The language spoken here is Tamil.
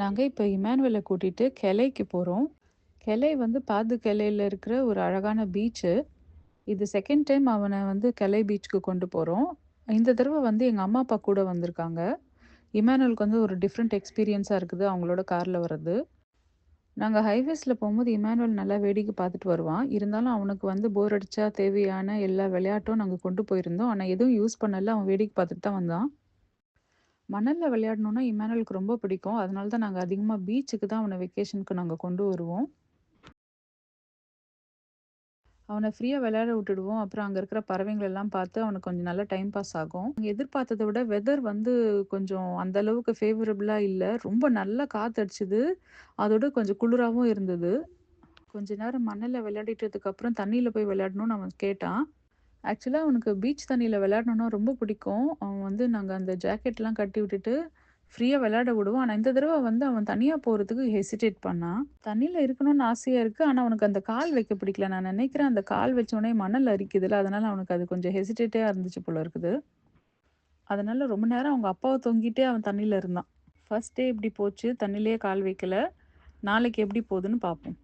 நாங்க இப்ப இமானுவேல கூட்டிட்டு கெலைக்கு போறோம். கெலை வந்து பாது கெலையில இருக்கிற ஒரு அழகான பீச்சு. இது 2ண்ட் டைம் அவன வந்து கெலை பீச்சுக்கு கொண்டு போறோம். இந்த தடவ வந்து எங்க அம்மா, அப்பா கூட வந்திருக்காங்க. இமானுவேலுக்கு வந்து ஒரு டிஃப்ரெண்ட் எக்ஸ்பீரியன்ஸா இருக்குது அவங்களோட கார்ல வர்றது. நாங்க ஹைவேஸ்ல போம்போது இமானுவேல் நல்லா வேடிக்கை பார்த்துட்டு வருவான். இருந்தாலும் அவனுக்கு வந்து போர் அடிச்சா தேவையான எல்லா விளையாட்டும் நாங்க கொண்டு போயிருந்தோம். ஆனா எதுவும் யூஸ் பண்ணல. அவன் வேடிக்கை பார்த்துட்டு தான் வந்தான். மணல்ல விளையாடணும்னா இமானுவேலுக்கு ரொம்ப பிடிக்கும். அதனால தான் நாங்க அதிகமா பீச்சுக்கு தான் அவன வெக்கேஷனுக்கு நாங்க கொண்டு வருவோம். அவன ஃப்ரீயா விளையாட விட்டுடுவோம். அப்புறம் அங்க இருக்கிற பறவைங்கள எல்லாம் பார்த்து அவனுக்கு கொஞ்சம் நல்லா டைம் பாஸ் ஆகும். நாங்க எதிர்பார்த்தத விட வெதர் வந்து கொஞ்சம் அந்த அளவுக்கு ஃபேவரபிளா இல்ல. ரொம்ப நல்லா காத்தடிச்சது. அதோட கொஞ்சம் குளிராவும் இருந்தது. கொஞ்ச நேரம் மண்ணுல விளையாடிட்டதுக்கு அப்புறம் தண்ணீல போய் விளையாடணும்னு அவன் கேட்டான். ஆக்சுவலா அவனுக்கு பீச் தண்ணீல விளையாடணும்னா ரொம்ப பிடிக்கும். அவன் வந்து நாங்க அந்த ஜாக்கெட்லாம் கட்டி விட்டுட்டு ஃப்ரீயா விளையாட விடுவோம். ஆனா இந்த தடவ வந்து அவன் தனியா போறதுக்கு ஹெசிடேட் பண்ணான். தண்ணீல இருக்கணும்னு ஆசையா இருக்கு. ஆனா அவனுக்கு அந்த கால் வைக்க பிடிக்கல. நான் நினைக்கிறேன் அந்த கால் வச்சோனே மணல் அரிக்குதுல்ல, அதனால அவனுக்கு அது கொஞ்சம் ஹெசிடேட்டா இருந்துச்சு போல இருக்குது. அதனால ரொம்ப நேரம் அவங்க அப்பாவ தொங்கிட்டே அவன் தண்ணீல இருந்தான். ஃபர்ஸ்ட் டே இப்படி போச்சு. தண்ணீலயே கால் வைக்கல. நாளைக்கு எப்படி போகுதுன்னு பார்ப்போம்.